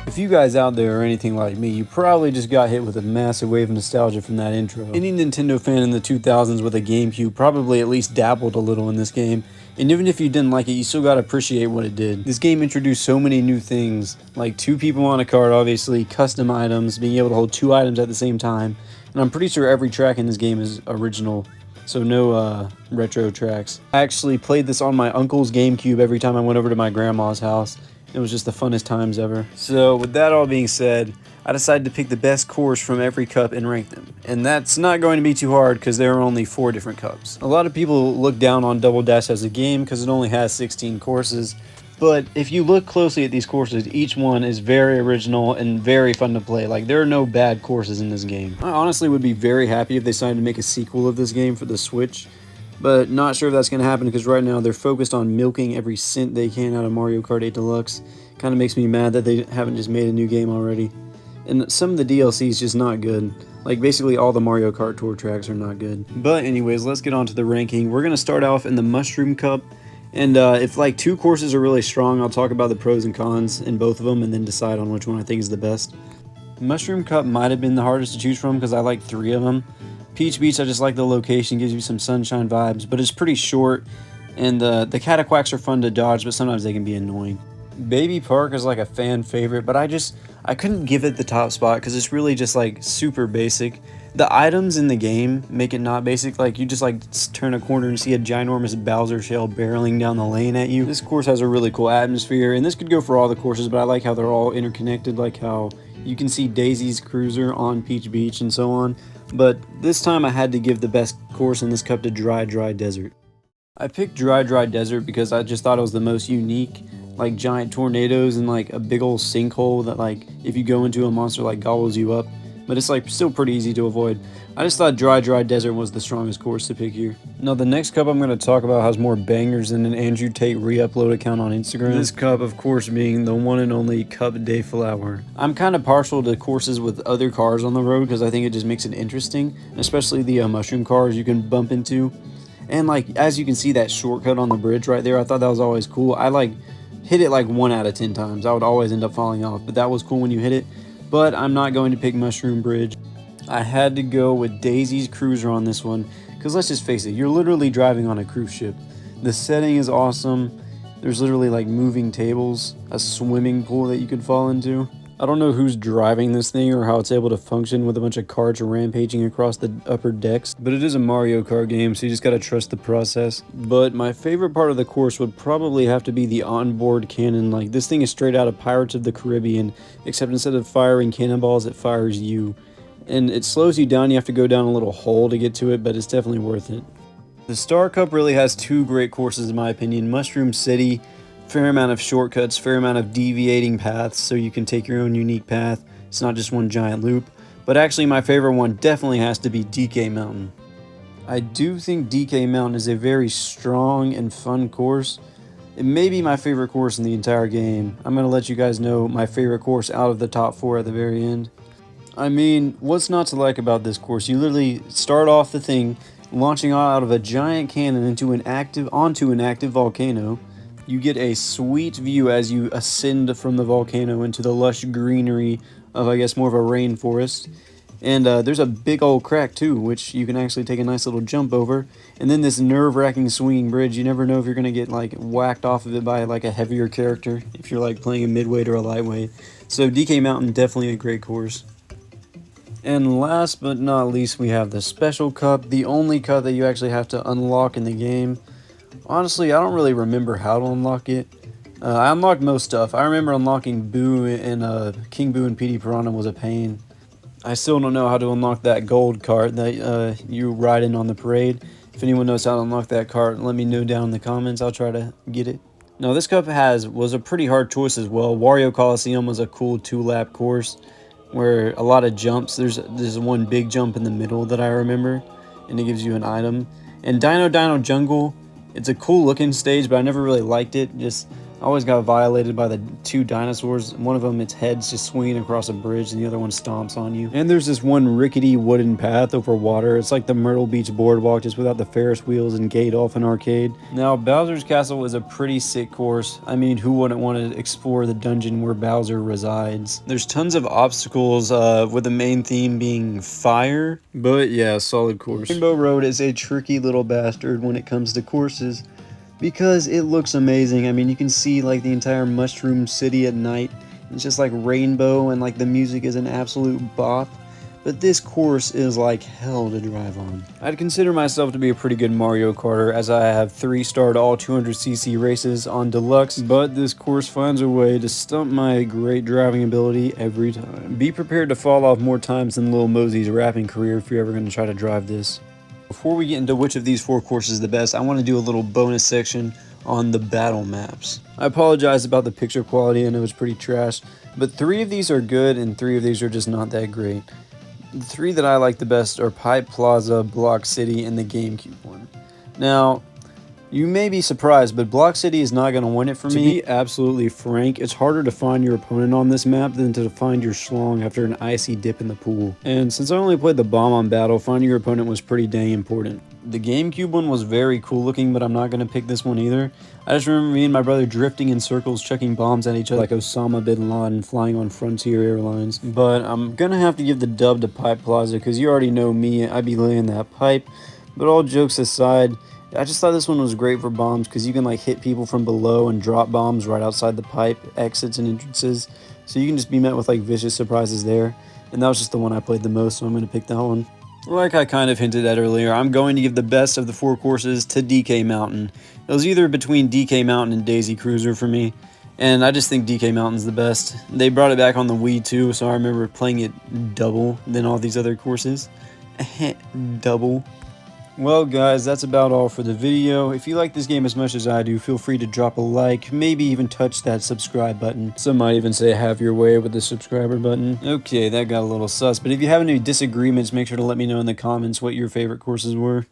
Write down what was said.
If you guys out there are anything like me, you probably just got hit with a massive wave of nostalgia from that intro. Any Nintendo fan in the 2000s with a GameCube probably at least dabbled a little in this game, and even if you didn't like it, you still gotta appreciate what it did. This game introduced so many new things, like 2 people on a cart obviously, custom items, being able to hold 2 items at the same time, and I'm pretty sure every track in this game is original, so no retro tracks. I actually played this on my uncle's GameCube every time I went over to my grandma's house. It was just the funnest times ever. So with that all being said, I decided to pick the best course from every cup and rank them. And that's not going to be too hard because there are only 4 different cups. A lot of people look down on Double Dash as a game because it only has 16 courses. But if you look closely at these courses, each one is very original and very fun to play. Like, there are no bad courses in this game. I honestly would be very happy if they decided to make a sequel of this game for the Switch. But not sure if that's going to happen because right now they're focused on milking every cent they can out of Mario Kart 8 Deluxe. Kind of makes me mad that they haven't just made a new game already. And some of the DLC is just not good. Like, basically all the Mario Kart Tour tracks are not good. But anyways, let's get on to the ranking. We're going to start off in the Mushroom Cup. And if like 2 courses are really strong, I'll talk about the pros and cons in both of them and then decide on which one I think is the best. Mushroom Cup might have been the hardest to choose from because I like 3 of them. Peach Beach, I just like the location, gives you some sunshine vibes, but it's pretty short, and the cataquacks are fun to dodge, but sometimes they can be annoying. Baby Park is like a fan favorite, but I couldn't give it the top spot because it's really just like super basic. The items in the game make it not basic, like you just like turn a corner and see a ginormous Bowser shell barreling down the lane at you. This course has a really cool atmosphere, and this could go for all the courses, but I like how they're all interconnected, like how you can see Daisy's Cruiser on Peach Beach and so on. But this time I had to give the best course in this cup to Dry Desert. I picked Dry Desert because I just thought it was the most unique, like giant tornadoes and like a big old sinkhole that like if you go into a monster like gobbles you up. But it's like still pretty easy to avoid. I just thought Dry Desert was the strongest course to pick here. Now the next cup I'm going to talk about has more bangers than an Andrew Tate re-upload account on Instagram. This cup of course being the one and only Cup de Flower. I'm kind of partial to courses with other cars on the road because I think it just makes it interesting. Especially the mushroom cars you can bump into. And like as you can see that shortcut on the bridge right there, I thought that was always cool. I like hit it like 1 out of 10 times. I would always end up falling off, but that was cool when you hit it. But I'm not going to pick Mushroom Bridge. I had to go with Daisy's Cruiser on this one, because let's just face it, you're literally driving on a cruise ship. The setting is awesome. There's literally like moving tables, a swimming pool that you could fall into. I don't know who's driving this thing or how it's able to function with a bunch of carts rampaging across the upper decks, but it is a Mario Kart game, so you just gotta trust the process. But my favorite part of the course would probably have to be the onboard cannon. Like, this thing is straight out of Pirates of the Caribbean, except instead of firing cannonballs, it fires you. And it slows you down, you have to go down a little hole to get to it, but it's definitely worth it. The Star Cup really has 2 great courses in my opinion. Mushroom City, fair amount of shortcuts, fair amount of deviating paths, so you can take your own unique path. It's not just one giant loop. But actually my favorite one definitely has to be DK Mountain. I do think DK Mountain is a very strong and fun course. It may be my favorite course in the entire game. I'm going to let you guys know my favorite course out of the top 4 at the very end. I mean, what's not to like about this course? You literally start off the thing launching out of a giant cannon onto an active volcano. You get a sweet view as you ascend from the volcano into the lush greenery of, I guess, more of a rainforest. And there's a big old crack too, which you can actually take a nice little jump over. And then this nerve-wracking swinging bridge. You never know if you're going to get like whacked off of it by like a heavier character if you're like playing a midweight or a lightweight. So DK Mountain, definitely a great course. And last but not least, we have the Special Cup, the only cup that you actually have to unlock in the game. Honestly, I don't really remember how to unlock it. I unlocked most stuff. I remember unlocking Boo and King Boo and Petey Piranha was a pain. I still don't know how to unlock that gold cart that you ride in on the parade. If anyone knows how to unlock that cart, let me know down in the comments. I'll try to get it. Now, this cup was a pretty hard choice as well. Wario Coliseum was a cool 2-lap course where a lot of jumps. There's one big jump in the middle that I remember, and it gives you an item. And Dino Jungle, it's a cool looking stage, but I never really liked it. Just I always got violated by the two dinosaurs. One of them, its head's just swinging across a bridge, and the other one stomps on you. And there's this one rickety wooden path over water. It's like the Myrtle Beach boardwalk, just without the Ferris wheels and Gate Dolphin Arcade. Now, Bowser's Castle is a pretty sick course. I mean, who wouldn't want to explore the dungeon where Bowser resides? There's tons of obstacles, with the main theme being fire. But yeah, solid course. Rainbow Road is a tricky little bastard when it comes to courses, because it looks amazing. I mean, you can see like the entire Mushroom City at night. It's just like rainbow, and like the music is an absolute bop. But this course is like hell to drive on. I'd consider myself to be a pretty good Mario Karter, as I have 3-starred all 200cc races on Deluxe, but this course finds a way to stump my great driving ability every time. Be prepared to fall off more times than Lil Mosey's rapping career if you're ever going to try to drive this. Before we get into which of these 4 courses is the best, I want to do a little bonus section on the battle maps. I apologize about the picture quality, I know it's pretty trash, but 3 of these are good and 3 of these are just not that great. The 3 that I like the best are Pipe Plaza, Block City, and the GameCube one. Now, you may be surprised, but Block City is not going to win it for me. To be absolutely frank, it's harder to find your opponent on this map than to find your schlong after an icy dip in the pool. And since I only played the bomb on battle, finding your opponent was pretty dang important. The GameCube one was very cool looking, but I'm not going to pick this one either. I just remember me and my brother drifting in circles, chucking bombs at each other like Osama bin Laden flying on Frontier Airlines. But I'm going to have to give the dub to Pipe Plaza, because you already know me, I be laying that pipe. But all jokes aside, I just thought this one was great for bombs, because you can like hit people from below and drop bombs right outside the pipe exits and entrances. So you can just be met with like vicious surprises there. And that was just the one I played the most, so I'm going to pick that one. Like I kind of hinted at earlier, I'm going to give the best of the 4 courses to DK Mountain. It was either between DK Mountain and Daisy Cruiser for me, and I just think DK Mountain's the best. They brought it back on the Wii too, so I remember playing it double than all these other courses. Double. Well guys, that's about all for the video. If you like this game as much as I do, feel free to drop a like, maybe even touch that subscribe button. Some might even say have your way with the subscriber button. Okay, that got a little sus, but if you have any disagreements, make sure to let me know in the comments what your favorite courses were.